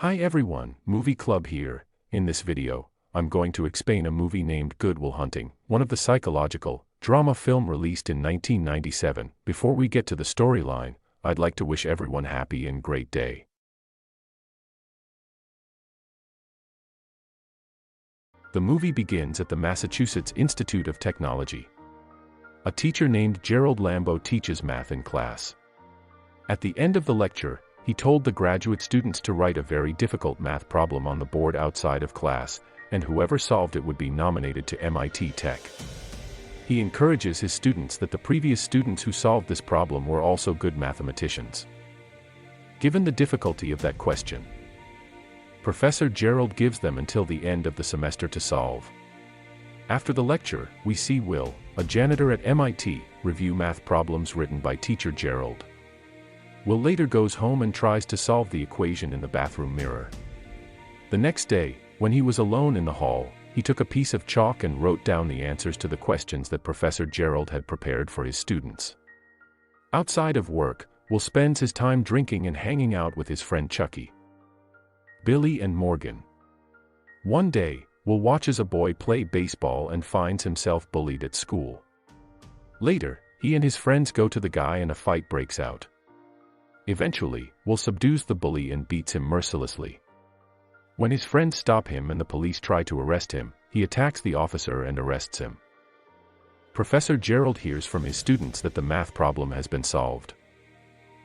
Hi everyone, Movie Club here. In this video, I'm going to explain a movie named Good Will Hunting, one of the psychological drama film released in 1997. Before we get to the storyline, I'd like to wish everyone happy and great day. The movie begins at the Massachusetts Institute of Technology. A teacher named Gerald Lambo teaches math in class. At the end of the lecture, he told the graduate students to write a very difficult math problem on the board outside of class, and whoever solved it would be nominated to MIT Tech. He encourages his students that the previous students who solved this problem were also good mathematicians. Given the difficulty of that question, Professor Gerald gives them until the end of the semester to solve. After the lecture, we see Will, a janitor at MIT, review math problems written by teacher Gerald. Will later goes home and tries to solve the equation in the bathroom mirror. The next day, when he was alone in the hall, he took a piece of chalk and wrote down the answers to the questions that Professor Gerald had prepared for his students. Outside of work, Will spends his time drinking and hanging out with his friend Chucky, Billy and Morgan. One day, Will watches a boy play baseball and finds himself bullied at school. Later, he and his friends go to the guy and a fight breaks out. Eventually, Will subdues the bully and beats him mercilessly. When his friends stop him and the police try to arrest him, he attacks the officer and arrests him. Professor Gerald hears from his students that the math problem has been solved.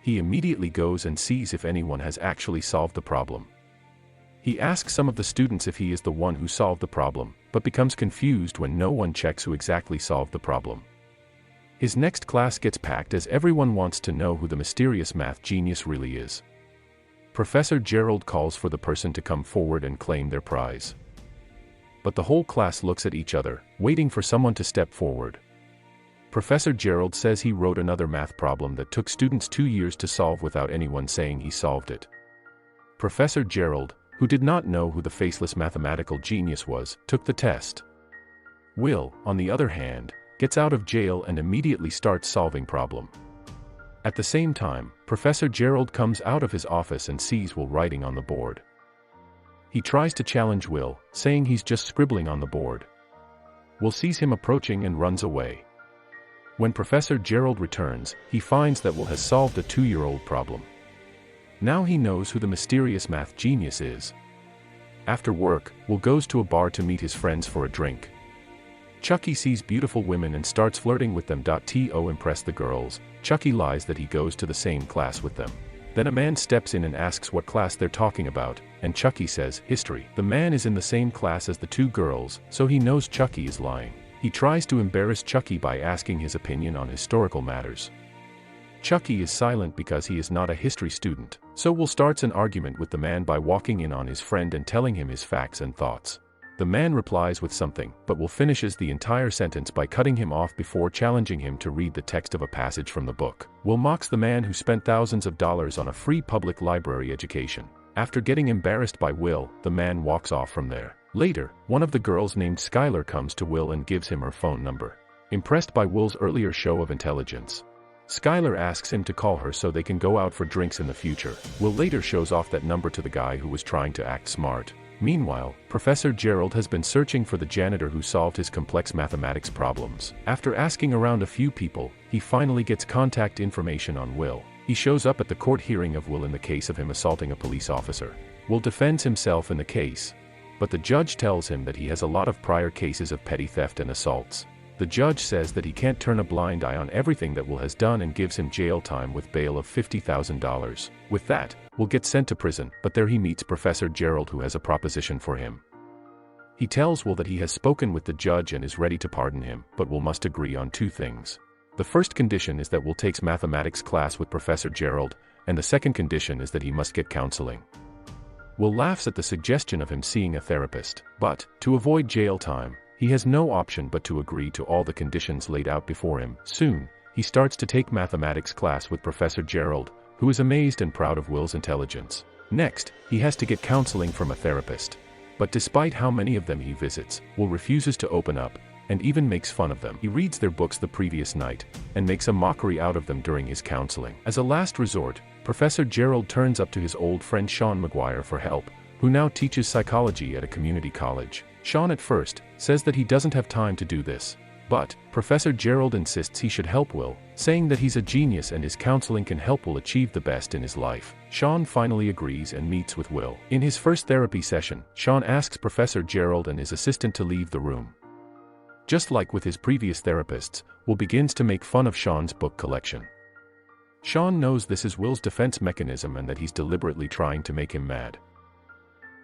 He immediately goes and sees if anyone has actually solved the problem. He asks some of the students if he is the one who solved the problem, but becomes confused when no one checks who exactly solved the problem. His next class gets packed as everyone wants to know who the mysterious math genius really is. Professor Gerald calls for the person to come forward and claim their prize. But the whole class looks at each other, waiting for someone to step forward. Professor Gerald says he wrote another math problem that took students 2 years to solve without anyone saying he solved it. Professor Gerald, who did not know who the faceless mathematical genius was, took the test. Will, on the other hand, gets out of jail and immediately starts solving problem. At the same time, Professor Gerald comes out of his office and sees Will writing on the board. He tries to challenge Will, saying he's just scribbling on the board. Will sees him approaching and runs away. When Professor Gerald returns, he finds that Will has solved a 2-year-old problem. Now he knows who the mysterious math genius is. After work, Will goes to a bar to meet his friends for a drink. Chucky sees beautiful women and starts flirting with them. To impress the girls, Chucky lies that he goes to the same class with them. Then a man steps in and asks what class they're talking about, and Chucky says, history. The man is in the same class as the two girls, so he knows Chucky is lying. He tries to embarrass Chucky by asking his opinion on historical matters. Chucky is silent because he is not a history student, so Will starts an argument with the man by walking in on his friend and telling him his facts and thoughts. The man replies with something, but Will finishes the entire sentence by cutting him off before challenging him to read the text of a passage from the book. Will mocks the man who spent thousands of dollars on a free public library education. After getting embarrassed by Will, the man walks off from there. Later, one of the girls named Skylar comes to Will and gives him her phone number. Impressed by Will's earlier show of intelligence, Skylar asks him to call her so they can go out for drinks in the future. Will later shows off that number to the guy who was trying to act smart. Meanwhile, Professor Gerald has been searching for the janitor who solved his complex mathematics problems. After asking around a few people, he finally gets contact information on Will. He shows up at the court hearing of Will in the case of him assaulting a police officer. Will defends himself in the case, but the judge tells him that he has a lot of prior cases of petty theft and assaults. The judge says that he can't turn a blind eye on everything that Will has done and gives him jail time with bail of $50,000. With that, Will gets sent to prison, but there he meets Professor Gerald, who has a proposition for him. He tells Will that he has spoken with the judge and is ready to pardon him, but Will must agree on 2 things. The first condition is that Will takes mathematics class with Professor Gerald, and the second condition is that he must get counseling. Will laughs at the suggestion of him seeing a therapist, but, to avoid jail time, he has no option but to agree to all the conditions laid out before him. Soon, he starts to take mathematics class with Professor Gerald, who is amazed and proud of Will's intelligence. Next, he has to get counseling from a therapist. But despite how many of them he visits, Will refuses to open up, and even makes fun of them. He reads their books the previous night, and makes a mockery out of them during his counseling. As a last resort, Professor Gerald turns up to his old friend Sean McGuire for help, who now teaches psychology at a community college. Sean at first says that he doesn't have time to do this. But Professor Gerald insists he should help Will, saying that he's a genius and his counseling can help Will achieve the best in his life. Sean finally agrees and meets with Will. In his first therapy session, Sean asks Professor Gerald and his assistant to leave the room. Just like with his previous therapists, Will begins to make fun of Sean's book collection. Sean knows this is Will's defense mechanism and that he's deliberately trying to make him mad.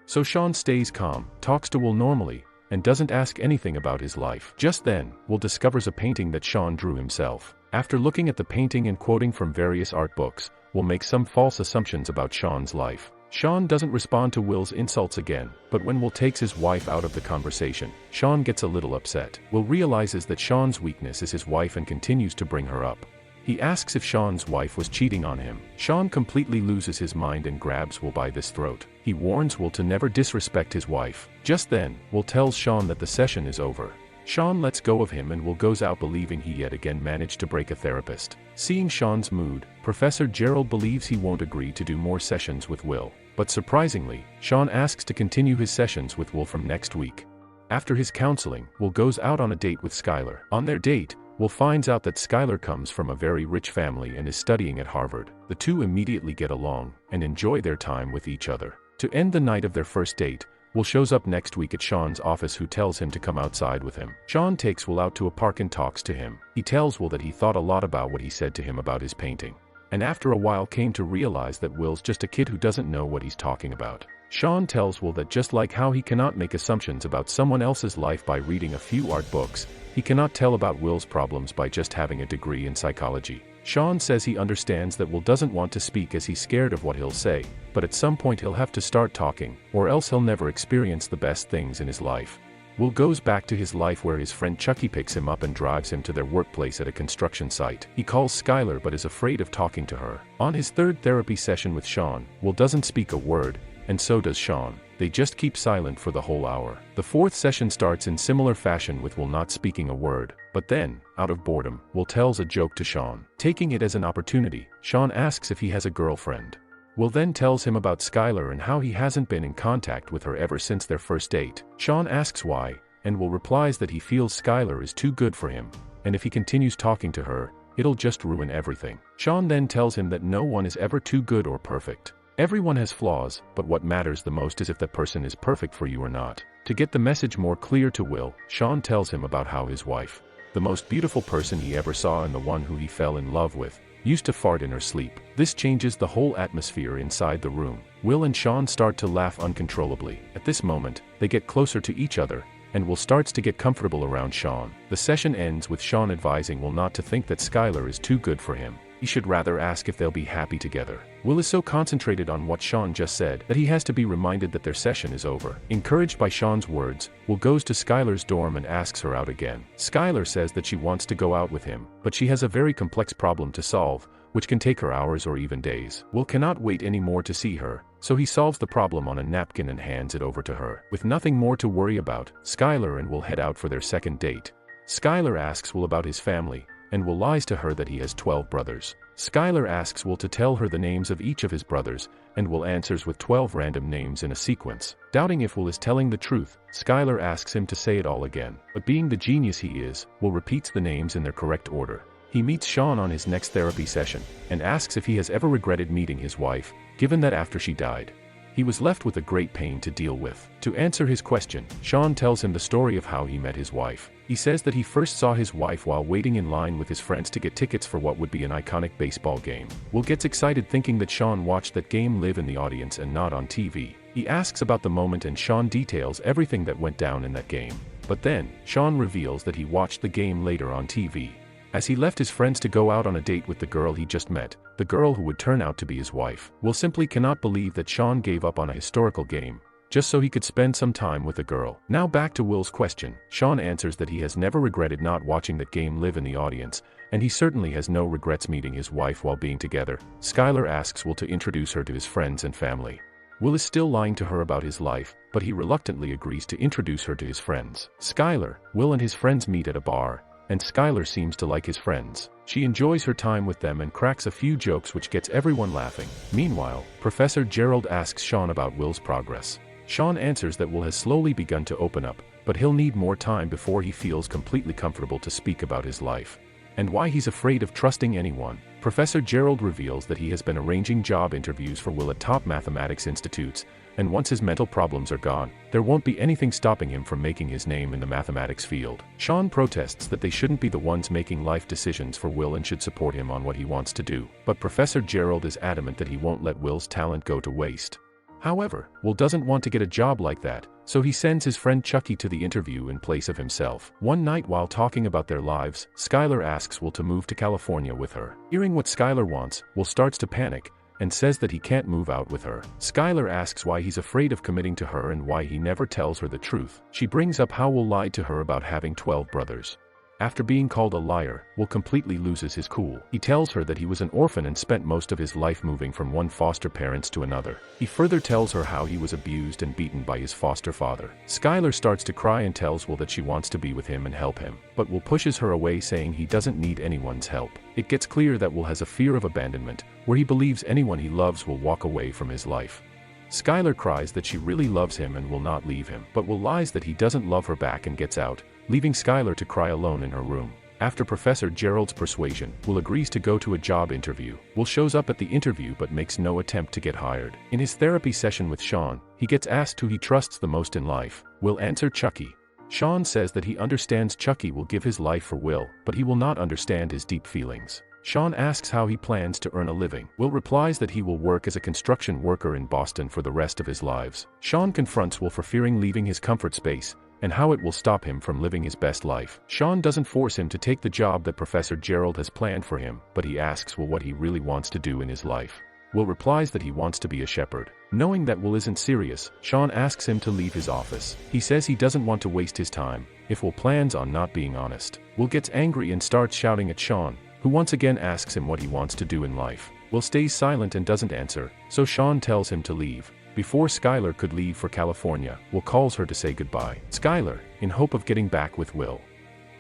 So Sean stays calm, talks to Will normally, and doesn't ask anything about his life. Just then, Will discovers a painting that Sean drew himself. After looking at the painting and quoting from various art books, Will makes some false assumptions about Sean's life. Sean doesn't respond to Will's insults again, but when Will takes his wife out of the conversation, Sean gets a little upset. Will realizes that Sean's weakness is his wife and continues to bring her up. He asks if Sean's wife was cheating on him. Sean completely loses his mind and grabs Will by his throat. He warns Will to never disrespect his wife. Just then, Will tells Sean that the session is over. Sean lets go of him and Will goes out believing he yet again managed to break a therapist. Seeing Sean's mood, Professor Gerald believes he won't agree to do more sessions with Will. But surprisingly, Sean asks to continue his sessions with Will from next week. After his counseling, Will goes out on a date with Skylar. On their date, Will finds out that Skylar comes from a very rich family and is studying at Harvard. The two immediately get along and enjoy their time with each other. To end the night of their first date, Will shows up next week at Sean's office, who tells him to come outside with him. Sean takes Will out to a park and talks to him. He tells Will that he thought a lot about what he said to him about his painting, and after a while came to realize that Will's just a kid who doesn't know what he's talking about. Sean tells Will that just like how he cannot make assumptions about someone else's life by reading a few art books, he cannot tell about Will's problems by just having a degree in psychology. Sean says he understands that Will doesn't want to speak as he's scared of what he'll say, but at some point he'll have to start talking, or else he'll never experience the best things in his life. Will goes back to his life where his friend Chucky picks him up and drives him to their workplace at a construction site. He calls Skylar but is afraid of talking to her. On his third therapy session with Sean, Will doesn't speak a word, and so does Sean. They just keep silent for the whole hour. The fourth session starts in similar fashion with Will not speaking a word, but then, out of boredom, Will tells a joke to Sean. Taking it as an opportunity, Sean asks if he has a girlfriend. Will then tells him about Skylar and how he hasn't been in contact with her ever since their first date. Sean asks why, and Will replies that he feels Skylar is too good for him, and if he continues talking to her, it'll just ruin everything. Sean then tells him that no one is ever too good or perfect. Everyone has flaws, but what matters the most is if that person is perfect for you or not. To get the message more clear to Will, Sean tells him about how his wife, the most beautiful person he ever saw and the one who he fell in love with, used to fart in her sleep. This changes the whole atmosphere inside the room. Will and Sean start to laugh uncontrollably. At this moment, they get closer to each other, and Will starts to get comfortable around Sean. The session ends with Sean advising Will not to think that Skylar is too good for him. He should rather ask if they'll be happy together. Will is so concentrated on what Sean just said that he has to be reminded that their session is over. Encouraged by Sean's words, Will goes to Skylar's dorm and asks her out again. Skylar says that she wants to go out with him, but she has a very complex problem to solve, which can take her hours or even days. Will cannot wait anymore to see her, so he solves the problem on a napkin and hands it over to her. With nothing more to worry about, Skylar and Will head out for their second date. Skylar asks Will about his family, and Will lies to her that he has 12 brothers. Skylar asks Will to tell her the names of each of his brothers, and Will answers with 12 random names in a sequence. Doubting if Will is telling the truth, Skylar asks him to say it all again. But being the genius he is, Will repeats the names in their correct order. He meets Sean on his next therapy session, and asks if he has ever regretted meeting his wife, given that after she died, he was left with a great pain to deal with. To answer his question, Sean tells him the story of how he met his wife. He says that he first saw his wife while waiting in line with his friends to get tickets for what would be an iconic baseball game. Will gets excited thinking that Sean watched that game live in the audience and not on TV. He asks about the moment and Sean details everything that went down in that game. But then, Sean reveals that he watched the game later on TV. As he left his friends to go out on a date with the girl he just met, the girl who would turn out to be his wife, Will simply cannot believe that Sean gave up on a historical game, just so he could spend some time with the girl. Now back to Will's question, Sean answers that he has never regretted not watching that game live in the audience, and he certainly has no regrets meeting his wife while being together. Skylar asks Will to introduce her to his friends and family. Will is still lying to her about his life, but he reluctantly agrees to introduce her to his friends. Skylar, Will and his friends meet at a bar, and Skylar seems to like his friends. She enjoys her time with them and cracks a few jokes which gets everyone laughing. Meanwhile, Professor Gerald asks Sean about Will's progress. Sean answers that Will has slowly begun to open up, but he'll need more time before he feels completely comfortable to speak about his life. And why he's afraid of trusting anyone. Professor Gerald reveals that he has been arranging job interviews for Will at top mathematics institutes, and once his mental problems are gone, there won't be anything stopping him from making his name in the mathematics field. Sean protests that they shouldn't be the ones making life decisions for Will and should support him on what he wants to do, but Professor Gerald is adamant that he won't let Will's talent go to waste. However, Will doesn't want to get a job like that, so he sends his friend Chucky to the interview in place of himself. One night while talking about their lives, Skylar asks Will to move to California with her. Hearing what Skylar wants, Will starts to panic, and says that he can't move out with her. Skylar asks why he's afraid of committing to her and why he never tells her the truth. She brings up how Will lied to her about having 12 brothers. After being called a liar, Will completely loses his cool. He tells her that he was an orphan and spent most of his life moving from one foster parents to another. He further tells her how he was abused and beaten by his foster father. Skylar starts to cry and tells Will that she wants to be with him and help him, but Will pushes her away saying he doesn't need anyone's help. It gets clear that Will has a fear of abandonment, where he believes anyone he loves will walk away from his life. Skylar cries that she really loves him and will not leave him, but Will lies that he doesn't love her back and gets out, leaving Skylar to cry alone in her room. After Professor Gerald's persuasion, Will agrees to go to a job interview. Will shows up at the interview but makes no attempt to get hired. In his therapy session with Sean, he gets asked who he trusts the most in life. Will answer Chucky. Sean says that he understands Chucky will give his life for Will, but he will not understand his deep feelings. Sean asks how he plans to earn a living. Will replies that he will work as a construction worker in Boston for the rest of his lives. Sean confronts Will for fearing leaving his comfort space, and how it will stop him from living his best life. Sean doesn't force him to take the job that Professor Gerald has planned for him, but he asks Will what he really wants to do in his life. Will replies that he wants to be a shepherd. Knowing that Will isn't serious, Sean asks him to leave his office. He says he doesn't want to waste his time, if Will plans on not being honest. Will gets angry and starts shouting at Sean, who once again asks him what he wants to do in life. Will stays silent and doesn't answer, so Sean tells him to leave. Before Skylar could leave for California, Will calls her to say goodbye. Skylar, in hope of getting back with Will,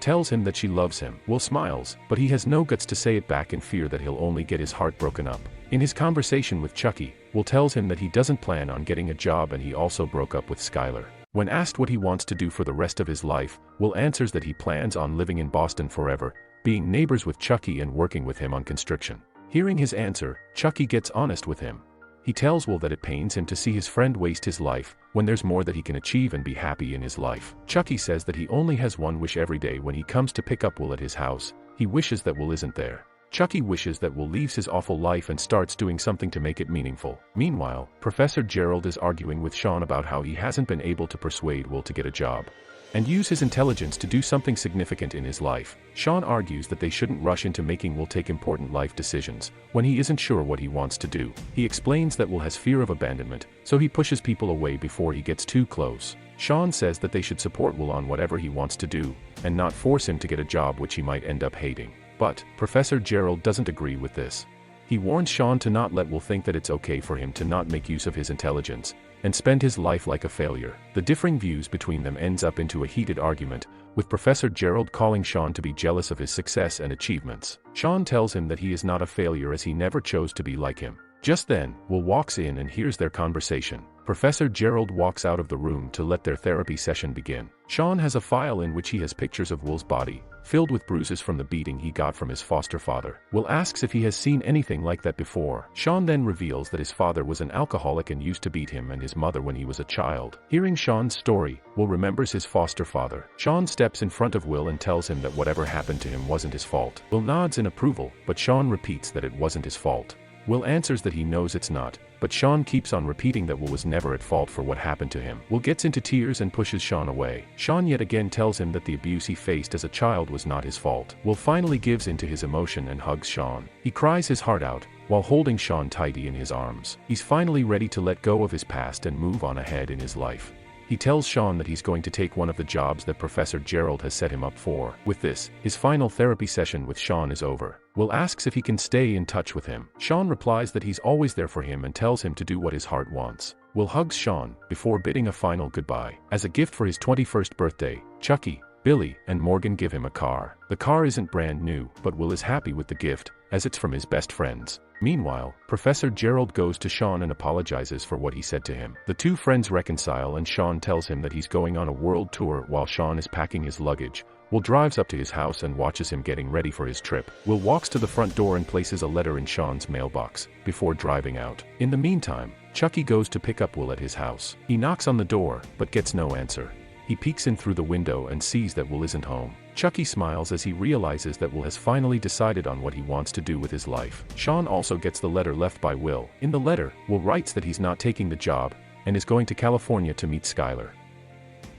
tells him that she loves him. Will smiles, but he has no guts to say it back in fear that he'll only get his heart broken up. In his conversation with Chucky, Will tells him that he doesn't plan on getting a job and he also broke up with Skylar. When asked what he wants to do for the rest of his life, Will answers that he plans on living in Boston forever, being neighbors with Chucky and working with him on construction. Hearing his answer, Chucky gets honest with him. He tells Will that it pains him to see his friend waste his life, when there's more that he can achieve and be happy in his life. Chucky says that he only has one wish every day when he comes to pick up Will at his house. He wishes that Will isn't there. Chucky wishes that Will leaves his awful life and starts doing something to make it meaningful. Meanwhile, Professor Gerald is arguing with Sean about how he hasn't been able to persuade Will to get a job and use his intelligence to do something significant in his life. Sean argues that they shouldn't rush into making Will take important life decisions when he isn't sure what he wants to do. He explains that Will has fear of abandonment, so he pushes people away before he gets too close. Sean says that they should support Will on whatever he wants to do, and not force him to get a job which he might end up hating. But Professor Gerald doesn't agree with this. He warns Sean to not let Will think that it's okay for him to not make use of his intelligence and spend his life like a failure. The differing views between them ends up into a heated argument, with Professor Gerald calling Sean to be jealous of his success and achievements. Sean tells him that he is not a failure as he never chose to be like him. Just then, Will walks in and hears their conversation. Professor Gerald walks out of the room to let their therapy session begin. Sean has a file in which he has pictures of Will's body, filled with bruises from the beating he got from his foster father. Will asks if he has seen anything like that before. Sean then reveals that his father was an alcoholic and used to beat him and his mother when he was a child. Hearing Sean's story, Will remembers his foster father. Sean steps in front of Will and tells him that whatever happened to him wasn't his fault. Will nods in approval, but Sean repeats that it wasn't his fault. Will answers that he knows it's not, but Sean keeps on repeating that Will was never at fault for what happened to him. Will gets into tears and pushes Sean away. Sean yet again tells him that the abuse he faced as a child was not his fault. Will finally gives into his emotion and hugs Sean. He cries his heart out, while holding Sean tightly in his arms. He's finally ready to let go of his past and move on ahead in his life. He tells Sean that he's going to take one of the jobs that Professor Gerald has set him up for. With this, his final therapy session with Sean is over. Will asks if he can stay in touch with him. Sean replies that he's always there for him and tells him to do what his heart wants. Will hugs Sean, before bidding a final goodbye. As a gift for his 21st birthday, Chucky, Billy and Morgan give him a car. The car isn't brand new, but Will is happy with the gift, as it's from his best friends. Meanwhile, Professor Gerald goes to Sean and apologizes for what he said to him. The two friends reconcile and Sean tells him that he's going on a world tour while Sean is packing his luggage. Will drives up to his house and watches him getting ready for his trip. Will walks to the front door and places a letter in Sean's mailbox, before driving out. In the meantime, Chucky goes to pick up Will at his house. He knocks on the door, but gets no answer. He peeks in through the window and sees that Will isn't home. Chucky smiles as he realizes that Will has finally decided on what he wants to do with his life. Sean also gets the letter left by Will. In the letter, Will writes that he's not taking the job, and is going to California to meet Skylar.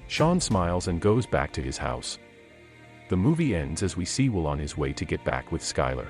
Sean smiles and goes back to his house. The movie ends as we see Will on his way to get back with Skylar.